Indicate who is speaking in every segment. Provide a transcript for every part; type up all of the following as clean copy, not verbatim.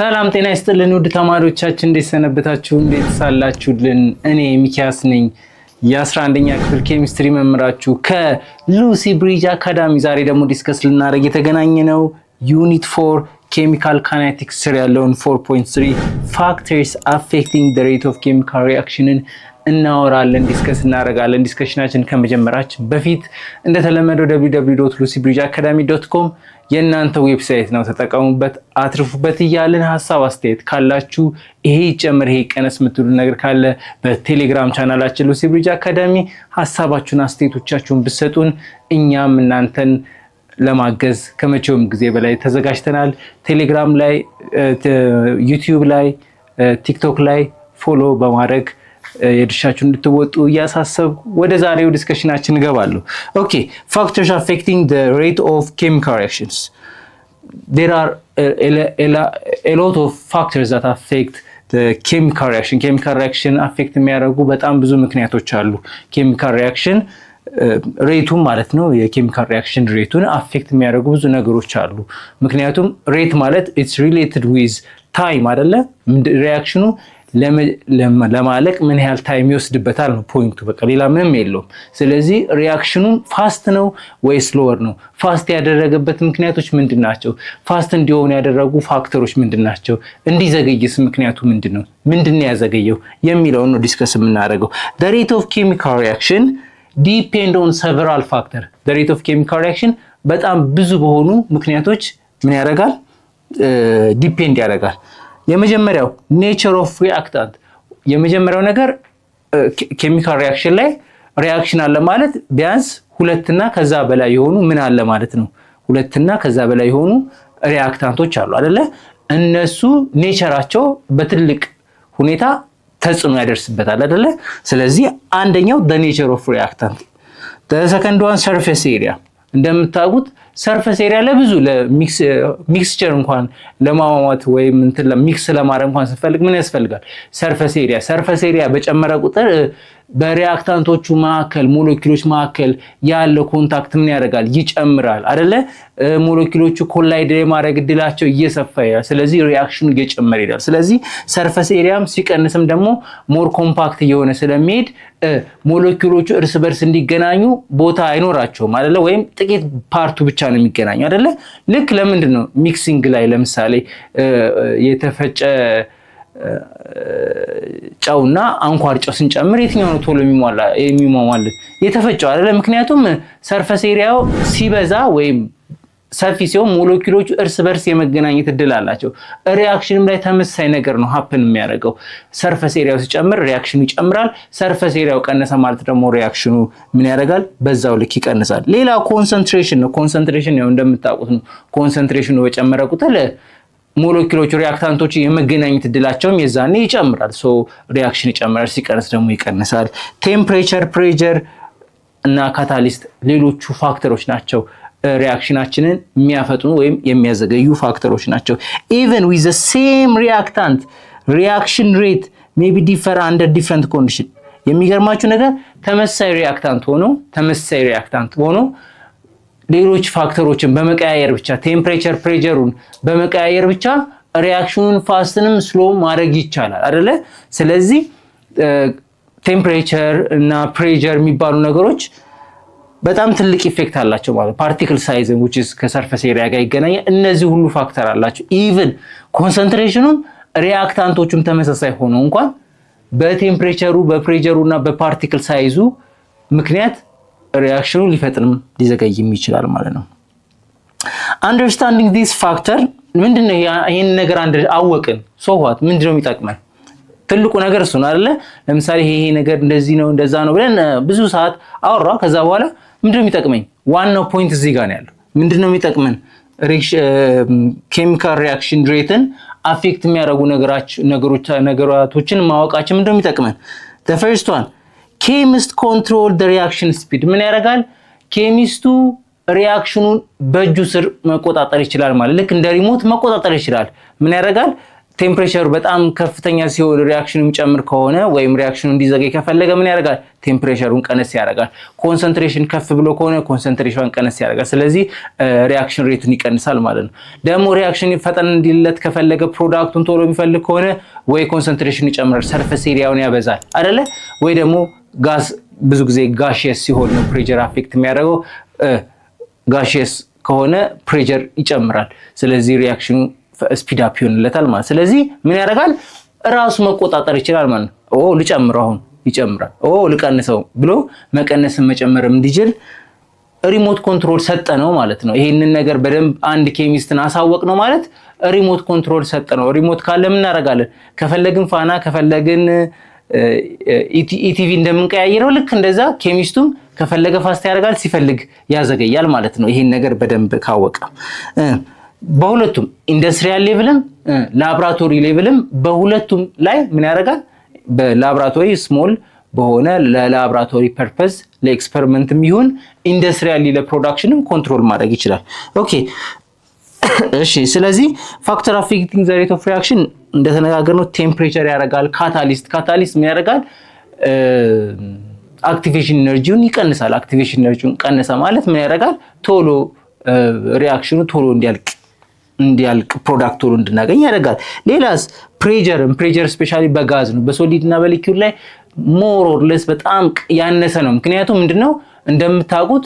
Speaker 1: ሰላም ጤና ይስጥልን ውድ ተማሪዎቻችን እንዴት ሰነበታችሁ እንዴት ሳላችሁልን እኔ ሚኪያስ ነኝ የ11ኛ ክፍል ኬሚስትሪ መምህራችሁ ከሉሲ ብሪጅ አካዳሚ ዛሬ ደግሞ ዲስከስ ልናደርግ የተገናኘ ነው ዩኒት 4 ኬሚካል ካይኔቲክስ ስር ያለውን 4.3 factors affecting the rate of chemical reaction እናወራለን ዲስከስ እናደርጋለን ዲስከሽናችን ከመጀመራችን በፊት እንደተለመደው www.lucybridgeacademy.com የእናንተ ዌብሳይት ነው ተጠቀሙበት አትርፉበት ይያልን ሐሳብ አስተያየት ካላችሁ ይሄ ይጨምር ይሄ ቀነስ ምትሉ ነገር ካለ በቴሌግራም ቻናላችን ሉሲ ብሪጅ አካዳሚ ሐሳባችሁን አስተያየቶቻችሁን ብትሰጡን እኛም እናንተን ለማገዝ ከመቼውም ጊዜ በላይ ተዘጋጅተናል ቴሌግራም ላይ ዩቲዩብ ላይ ቲክቶክ ላይ ፎሎ በማድረግ የድርሻችሁን እንድትወጡ ያሳሰብ ወደ ዛሬው ዲስከሽናችን ገባለሁ ኦኬ factors affecting the rate of chemical reactions there are a lot of factors that affect the chemical reaction affect የሚያደርጉ በጣም ብዙ ምክንያቶች አሉ chemical reaction ሬቱን ማለት ነው የኬሚካል ሪአክሽን ሬቱን አፌክት የሚያደርጉ ብዙ ነገሮች አሉ ምክንያቱም ሬት ማለት it's related with time አይደለ ሪአክሽኑ ለማለቅ ምን ያህል ታይም ይወስድበታል ነው ፖይንቱ በቃ ሌላ ምንም የለውም ስለዚህ ሪአክሽኑ ፋስት ነው ወይ ስሎወር ነው ፋስት ያደረገበት ምክንያቶች ምንድናቸው ፋስት እንዲሆን ያደረጉ ፋክተሮች ምንድናቸው እንዲዘገይስ ምክንያቱ ምንድነው ያዘገየው የሚለው ነው ዲስከስ የምናደርገው the rate of chemical reaction depend on several factors the rate of chemical reaction በጣም ብዙ በሆኑ ምክንያቶች ምን ያደርጋል ዲፔንድ ያደርጋል የመጀመሪያው nature of reactant የመጀመሪያው ነገር chemical reaction ላይ reaction አለ ማለት ቢያንስ ሁለትና ከዛ በላይ የሆኑ ምን አለ ማለት ነው ሁለትና ከዛ በላይ የሆኑ ሪአክታንቶች አሉ አይደለ እነሱ ኔቸራቸው በትልቅ ሁኔታ ተጽዕኖ ያደርስበታል አይደለ ስለዚህ አንደኛው the nature of reactant the second one surface area እንደምታውቁት ሰርፌስ ኤሪያ ለብዙ ለሚክስቸር እንኳን ለማማማት ወይም እንትን ለሚክስ ለማድረግ እንኳን ሲፈልግ ምን ያስፈልጋል ሰርፌስ ኤሪያ በጨመረ ቁጥር በሪአክታንቶቹ መካከል ሞለኪውሎች መካከል ያለው ኮንታክት ምን ያደርጋል ይጨምራል አይደለ ሞለኪውሎቹ ኮላይድ ማድረግ እድላቸው እየሰፋ ይላል ስለዚህ ሪአክሽኑ እየጨመረ ይላል ስለዚህ ሰርፌስ ኤሪያም ሲቀንስም ደግሞ ሞር ኮምፓክት እየሆነ ስለሚሄድ ሞለኪውሎቹ እርስ በርስ እንዲገናኙ ቦታ አይኖራቸውም አይደለ ወይም ጥቂት ፓርቱ ብቻ ነው የሚገናኙ አይደለ ልክ ለምንድን ነው ሚክሲንግ ላይ ለምሳሌ የተፈጨ ጫውና አንኳር ጫው ስንጨምር የትኛው ነው ቶሎ የሚሟሟል የተፈጨው አይደለ ምክንያቱም ሰርፌስ ኤሪያው ሲበዛ ወይም ሰፊ ሲሆን ሞለኪውሎቹ እርስ በርስ የመገናኘት እድል አላቸው ሪአክሽንም ላይ ተመሳሳይ ነገር ነው ሀፕን የሚያደርገው ሰርፌስ ኤሪያው ሲጨምር ሪአክሽኑ ይጨምራል ሰርፌስ ኤሪያው ቀነሰ ማለት ደግሞ ሪአክሽኑ ምን ያደርጋል በዛው ልክ ይቀንሳል ሌላ ኮንሰንትሬሽን ነው ኮንሰንትሬሽን ነው እንደምታውቁት ነው ኮንሰንትሬሽኑ በጨመረ ቁጥር ሞለኪውሎቹ ሪአክታንቶች የመገናኘት እድላቸውም የዛኔ ይጨምራል ሶ ሪአክሽን ይጨምራል ሲቀንስ ደግሞ ይቀንሳል ቴምፕሬቸር ፕሬሸር እና ካታሊስት ሌሎቹ ፋክተሮች ናቸው ሪአክሽናችንን የሚያፈጥኑ ወይም የሚያዘገዩ ፋክተሮች ናቸው even with the same reactant reaction rate may be differ under different condition የሚገርማችሁ ነገር ተመሳሳይ ሪአክታንት ሆኖ ሌሎች ፋክተሮችን በመቀያየር ብቻ ቴምፕሬቸር ፕሬሸሩን በመቀያየር ብቻ ሪአክሽኑን ፋስትንም ስሎ ማድረግ ይቻላል አይደለ ስለዚህ ቴምፕሬቸር እና ፕሬሸር የሚባሉ ነገሮች በጣም ትልቅ ኢፌክት አላቸው ማለት ፓርቲክል ሳይዝ which is ከሰርፌስ ኤሪያ ጋር ይገናኛል እነዚህ ሁሉ ፋክተር አላቸው even ኮንሰንትሬሽኑም ሪአክታንቶቹም ተመሳሳይ ሆኖ እንኳን በቴምፕሬቸሩ በፕሬሸሩና በፓርቲክል ሳይዙ ምክንያት ሪአክሽኑ ሊፈጥንም ሊዘገይም ይችላል ማለት ነው understanding this factor ምንድነው ይሄን ነገር አወቅን so what ምንድነው የሚጠቅመን ትልቁ ነገር እሱ ነው አይደለ ለምሳሌ ይሄ ነገር እንደዚህ ነው እንደዛ ነው ብለን ብዙ ሰዓት አወራ ከዛ በኋላ ምንድነው የሚጠቅመኝ ዋናው ፖይንት እዚህ ጋር ነው ያለው ምንድነው የሚጠቅመን ኬሚካል ሪአክሽን ሬትን አፌክት የሚያደርጉ ነገሮችን ማወቃችን ምንድነው የሚጠቅመን the first one chemist control the reaction speed ምን ያደርጋል ኬሚስቱ ሪአክሽኑን በእጁ ስር መቆጣጠር ይችላል ማለት ልክ እንደ ሪሞት መቆጣጠር ይችላል ምን ያደርጋል ቴምፕሬቸሩ በጣም ከፍተኛ ሲሆን ሪአክሽኑ የሚጨምር ከሆነ ወይም ሪአክሽኑ እንዲዘገይ ከፈለገ ምን ያደርጋል? ቴምፕሬቸሩን ቀነስ ያደርጋል። ኮንሰንትሬሽን ከፍ ብሎ ከሆነ ኮንሰንትሬሽኑን ቀነስ ያደርጋል። ስለዚህ ሪአክሽን ሬቱን ይቀንሳል ማለት ነው። ደግሞ ሪአክሽን ፈጠን እንዲለት ከፈለገ ፕሮዳክቱን ቶሎ የሚፈልግ ከሆነ ወይ ኮንሰንትሬሽን ይጨምራል፣ ሰርፌስ ኤሪያውን ያበዛል አይደለ? ወይ ደግሞ ጋዝ ብዙ ጊዜ ጋሺየስ ሲሆን ነው ፕሬሸር አፌክት የሚያደርገው። ጋሺየስ ከሆነ ፕሬሸር ይጨምራል። ስለዚህ ሪአክሽኑ ስፒድ አፕ ይሆንለታል ማለት። ስለዚህ ምን ያደርጋል? ራሱ መቆጣጠር ይችላል ማለት ነው። ልጨምረው አሁን ይጨምራል፣ ልቀንሰው ብሎ መቀነስን መጨመርም እንዲችል ሪሞት ኮንትሮል ሰጠ ነው ማለት ነው። ይሄንን ነገር በደንብ አንድ ኬሚስትን አሳወቅ ነው ማለት ሪሞት ኮንትሮል ሰጠ ነው። ሪሞት ካለ ምን እናደርጋለን? ከፈለግን ፋና ከፈለግን ኢቲቪ እንደምንቀያየረው ልክ እንደዛ ኬሚስቱም ከፈለገ ፋስት ያደርጋል፣ ሲፈልግ ያዘገያል ማለት ነው። ይሄን ነገር በደንብ ካወቀ በሁለቱም ኢንዱስትሪያል ሌቭልም ላብራቶሪ ሌቭልም በሁለቱም ላይ ምን ያደርጋል? በላብራቶሪ ስሞል በሆነ ለላብራቶሪ ፐርፐዝ ለኤክስፐሪመንትም ይሁን ኢንዱስትሪያሊ ለፕሮዳክሽንም ኮንትሮል ማድረግ ይችላል። ኦኬ እሺ። ስለዚህ ፋክተር አፌክቲንግ ዘ ሬት ኦፍ ሪአክሽን እንደተነጋገርነው ቴምፕሬቸር ያደርጋል። ካታሊስት ምን ያደርጋል? አክቲቬሽን ኤነርጂውን ይቀንሳል። አክቲቬሽን ኤነርጂውን ቀነሰ ማለት ምን ያደርጋል? ቶሎ ሪአክሽኑ ቶሎ እንዲያልቅ ፕሮዳክት ቶሎ እንድናገኝ ያደርጋል። ሌላስ ፕሬሸር ስፔሻሊ በጋዝ ነው። በሶሊድ እና በሊኩዊድ ላይ ሞር ኦር ሌስ በጣም ያነሰ ነው። ምክንያቱም ምንድነው እንደምታውቁት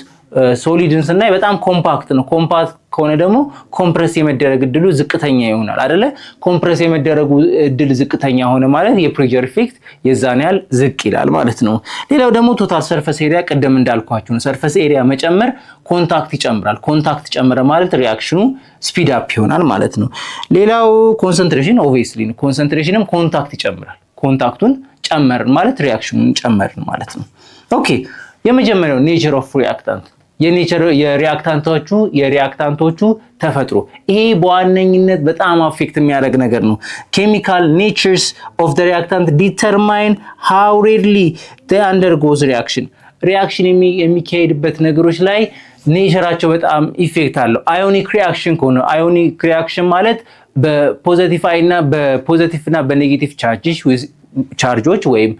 Speaker 1: ሶሊድን ስናይ በጣም ኮምፓክት ነው። ኮምፓክት ከሆነ ደግሞ ኮምፕረስ የመደረግ እድሉ ዝቅተኛ ይሆናል አይደለ? ኮምፕረስ የመደረጉ እድል ዝቅተኛ ሆነ ማለት የፕሬሸር ኢፌክት የዛን ያህል ዝቅ ይላል ማለት ነው። ሌላው ደግሞ ቶታል ሰርፌስ ኤሪያ ቅድም እንዳልኳችሁ ነው። ሰርፌስ ኤሪያ መጨመር ኮንታክት ይጨምራል። ኮንታክት ጨመረ ማለት ሪአክሽኑ ስፒድ አፕ ይሆናል ማለት ነው። ሌላው ኮንሰንትሬሽን ኦብቪየስሊ ነው። ኮንሰንትሬሽንም ኮንታክት ይጨምራል። ኮንታክቱን ጨመርን ማለት ሪአክሽኑን ጨመርን ማለት ነው። ኦኬ የመጀመሪያው ኔቸር ኦፍ ሪአክታንት የሪአክታንቶቹ ተፈጥሮ። ይሄ በዋነኝነት በጣም አፌክት የሚያደርግ ነገር ነው። ኬሚካል ኔቸርስ ኦፍ ዘ ሪአክታንት ዲተርማይን ሃው ሬድሊ they undergoes ሪአክሽን የሚካሄድበት ነገሮች ላይ ኔቸራቸው በጣም ኢፌክት አለው። አዮኒክ ሪአክሽን ከሆነ አዮኒክ ሪአክሽን ማለት በፖዚቲቭ እና በኔጌቲቭ ቻርጆች ወይም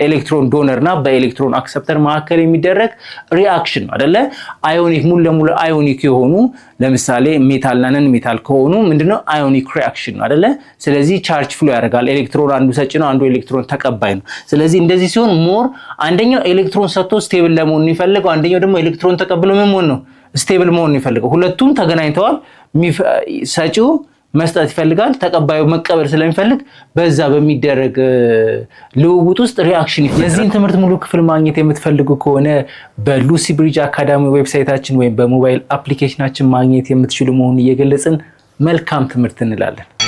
Speaker 1: ኤሌክትሮን ዶነር እና በኤሌክትሮን አክሰፕተር መካከል የሚደረግ ሪአክሽን ነው አይደለ? አዮኒክ ሙሉ ለሙሉ አዮኒክ የሆኑ ለምሳሌ ሜታል እና ነን ሜታል ከሆኑ ምንድነው አዮኒክ ሪአክሽን ነው አይደለ? ስለዚህ ቻርጅ ፍሎ ያደርጋል። ኤሌክትሮን አንዱ ሰጪ ነው፣ አንዱ ኤሌክትሮን ተቀባይ ነው። ስለዚህ እንደዚህ ሲሆን ሞር አንደኛው ኤሌክትሮን ሰጥቶ ስቴብል ለመሆን የሚፈልገው፣ አንደኛው ደግሞ ኤሌክትሮን ተቀብሎ ምን መሆን ነው? ስቴብል መሆን የሚፈልገው። ሁለቱም ተገናኝተዋል። ሰጪው መስጠት ይፈልጋል፣ ተቀባዩ መቀበል ስለሚፈልግ በዛ በሚደረግ ልውውጥ ውስጥ ሪአክሽን ይፈጠራል። የዚህን ትምህርት ሙሉ ክፍል ማግኘት የምትፈልጉ ከሆነ በሉሲ ብሪጅ አካዳሚ ዌብሳይታችን ወይም በሞባይል አፕሊኬሽናችን ማግኘት የምትችሉ መሆኑን እየገለጽን መልካም ትምህርት እንላለን።